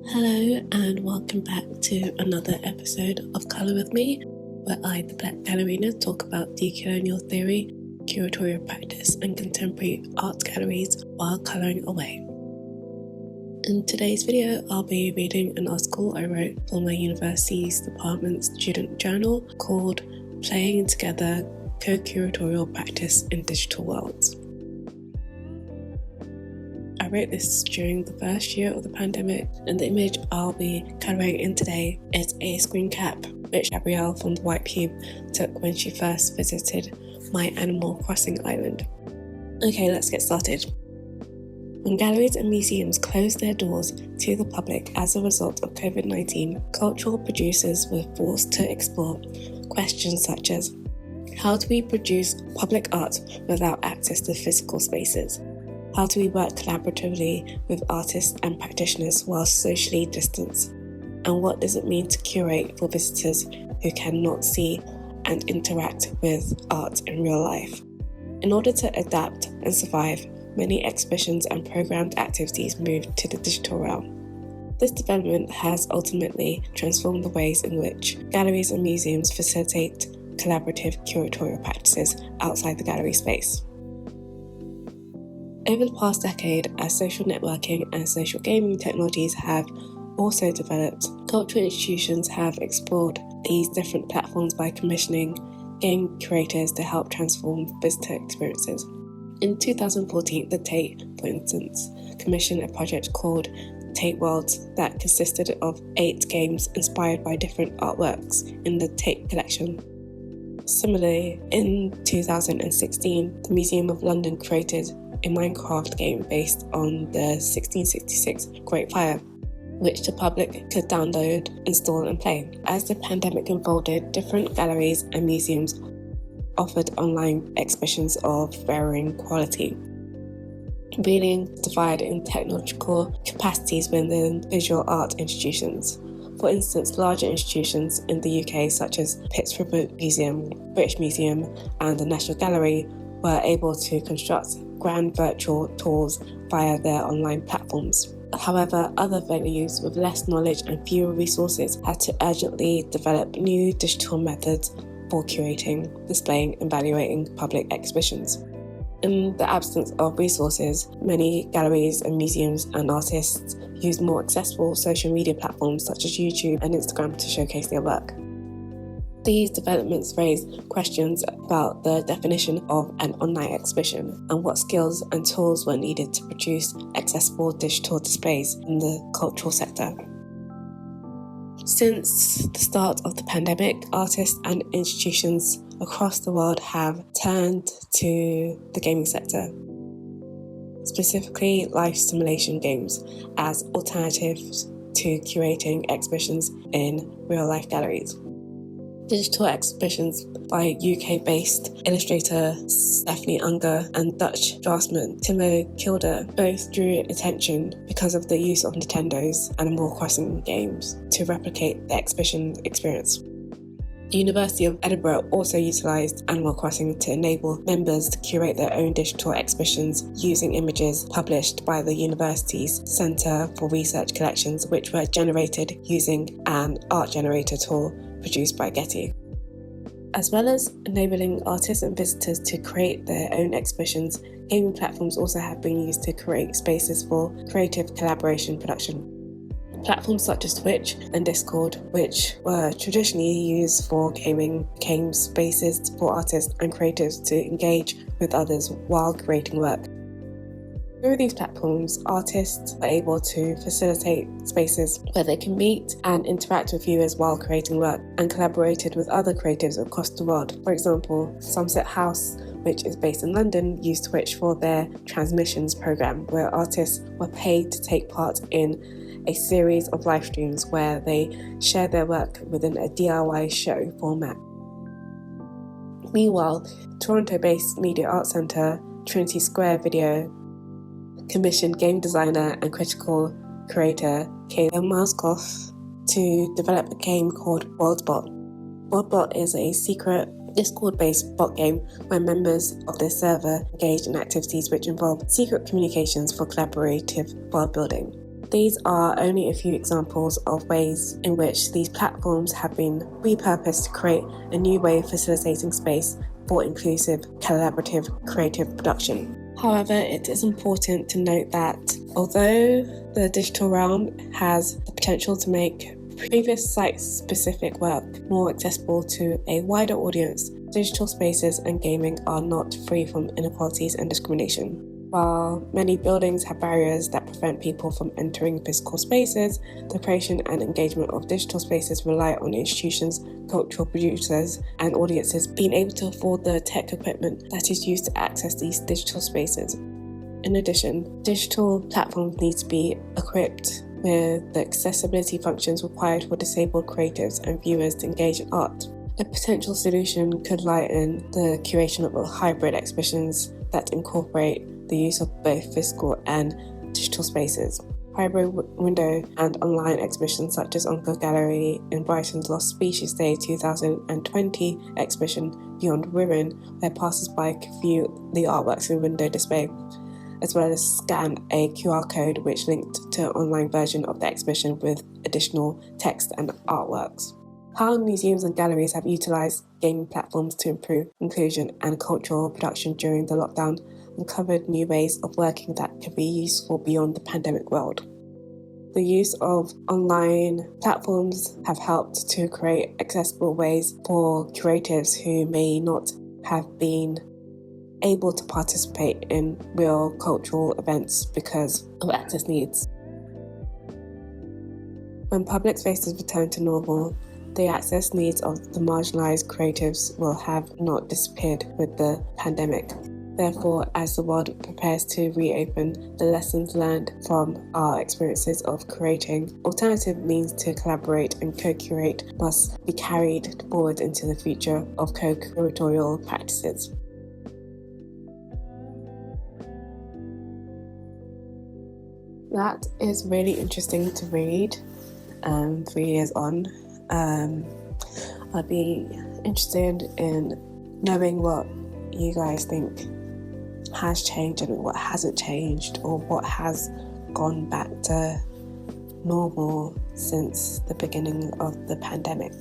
Hello and welcome back to another episode of Colour With Me, where I, the Black Gallerina, talk about decolonial theory, curatorial practice and contemporary art galleries while colouring away. In today's video, I'll be reading an article I wrote for my university's department student journal called Playing Together Co-Curatorial Practice in Digital Worlds. I wrote this during the first year of the pandemic, and the image I'll be colouring in today is a screen cap which Gabrielle from the White Cube took when she first visited my Animal Crossing island. Okay, let's get started. When galleries and museums closed their doors to the public as a result of COVID-19, cultural producers were forced to explore questions such as, how do we produce public art without access to physical spaces? How do we work collaboratively with artists and practitioners while socially distanced? And what does it mean to curate for visitors who cannot see and interact with art in real life? In order to adapt and survive, many exhibitions and programmed activities moved to the digital realm. This development has ultimately transformed the ways in which galleries and museums facilitate collaborative curatorial practices outside the gallery space. Over the past decade, as social networking and social gaming technologies have also developed, cultural institutions have explored these different platforms by commissioning game curators to help transform visitor experiences. In 2014, the Tate, for instance, commissioned a project called Tate Worlds that consisted of 8 games inspired by different artworks in the Tate collection. Similarly, in 2016, the Museum of London created a Minecraft game based on the 1666 Great Fire, which the public could download, install and play. As the pandemic unfolded, different galleries and museums offered online exhibitions of varying quality, revealing the divide in technological capacities within visual art institutions. For instance, larger institutions in the UK such as Pittsburgh Museum, British Museum and the National Gallery were able to construct grand virtual tours via their online platforms. However, other venues with less knowledge and fewer resources had to urgently develop new digital methods for curating, displaying and evaluating public exhibitions. In the absence of resources, many galleries and museums and artists use more accessible social media platforms such as YouTube and Instagram to showcase their work. These developments raise questions about the definition of an online exhibition and what skills and tools were needed to produce accessible digital displays in the cultural sector. Since the start of the pandemic, artists and institutions across the world have turned to the gaming sector, specifically live simulation games, as alternatives to curating exhibitions in real-life galleries. Digital exhibitions by UK-based illustrator Stephanie Unger and Dutch draftsman Timo Kilder both drew attention because of the use of Nintendo's Animal Crossing games to replicate the exhibition experience. The University of Edinburgh also utilised Animal Crossing to enable members to curate their own digital exhibitions using images published by the university's Centre for Research Collections, which were generated using an art generator tool produced by Getty. As well as enabling artists and visitors to create their own exhibitions, gaming platforms also have been used to create spaces for creative collaboration production. Platforms such as Twitch and Discord, which were traditionally used for gaming, became spaces for artists and creators to engage with others while creating work. Through these platforms, artists are able to facilitate spaces where they can meet and interact with viewers while creating work, and collaborated with other creatives across the world. For example, Sunset House, which is based in London, used Twitch for their transmissions program, where artists were paid to take part in a series of live streams where they share their work within a DIY show format. Meanwhile, Toronto-based media art centre Trinity Square Video commissioned game designer and critical creator Kayla Mouskoff to develop a game called WorldBot. WorldBot is a secret Discord-based bot game where members of the server engage in activities which involve secret communications for collaborative world building. These are only a few examples of ways in which these platforms have been repurposed to create a new way of facilitating space for inclusive, collaborative, creative production. However, it is important to note that although the digital realm has the potential to make previous site-specific work more accessible to a wider audience, digital spaces and gaming are not free from inequalities and discrimination. While many buildings have barriers that prevent people from entering physical spaces, the creation and engagement of digital spaces rely on institutions, cultural producers, and audiences being able to afford the tech equipment that is used to access these digital spaces. In addition, digital platforms need to be equipped with the accessibility functions required for disabled creatives and viewers to engage in art. A potential solution could lie in the curation of hybrid exhibitions that incorporate the use of both physical and digital spaces. Hybrid window and online exhibitions such as Onco Gallery in Brighton's Lost Species Day 2020 exhibition Beyond Ruin, where passers-by can view the artworks in window display, as well as scan a QR code which linked to an online version of the exhibition with additional text and artworks. How museums and galleries have utilised gaming platforms to improve inclusion and cultural production during the lockdown uncovered new ways of working that could be useful beyond the pandemic world. The use of online platforms have helped to create accessible ways for creatives who may not have been able to participate in real cultural events because of access needs. When public spaces return to normal, the access needs of the marginalised creatives will have not disappeared with the pandemic. Therefore, as the world prepares to reopen, the lessons learned from our experiences of creating alternative means to collaborate and co-curate must be carried forward into the future of co-curatorial practices. That is really interesting to read 3 years on. I'd be interested in knowing what you guys think has changed and what hasn't changed, or what has gone back to normal since the beginning of the pandemic.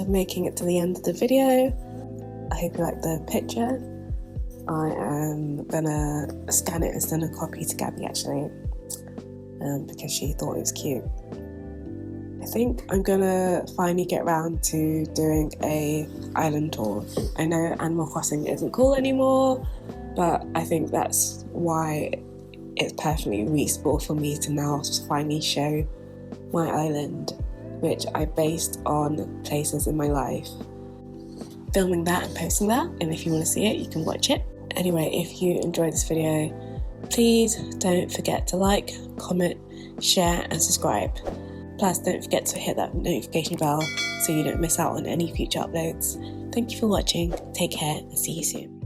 making it to the end of the video. I hope you like the picture. I am gonna scan it and send a copy to Gabby actually, because she thought it was cute. I think I'm gonna finally get around to doing a island tour. I know Animal Crossing isn't cool anymore, but I think that's why it's perfectly reasonable for me to now finally show my island, which I based on places in my life. Filming that and posting that, and if you want to see it, you can watch it. Anyway, if you enjoyed this video, please don't forget to like, comment, share and subscribe. Plus, don't forget to hit that notification bell so you don't miss out on any future uploads. Thank you for watching, take care and see you soon.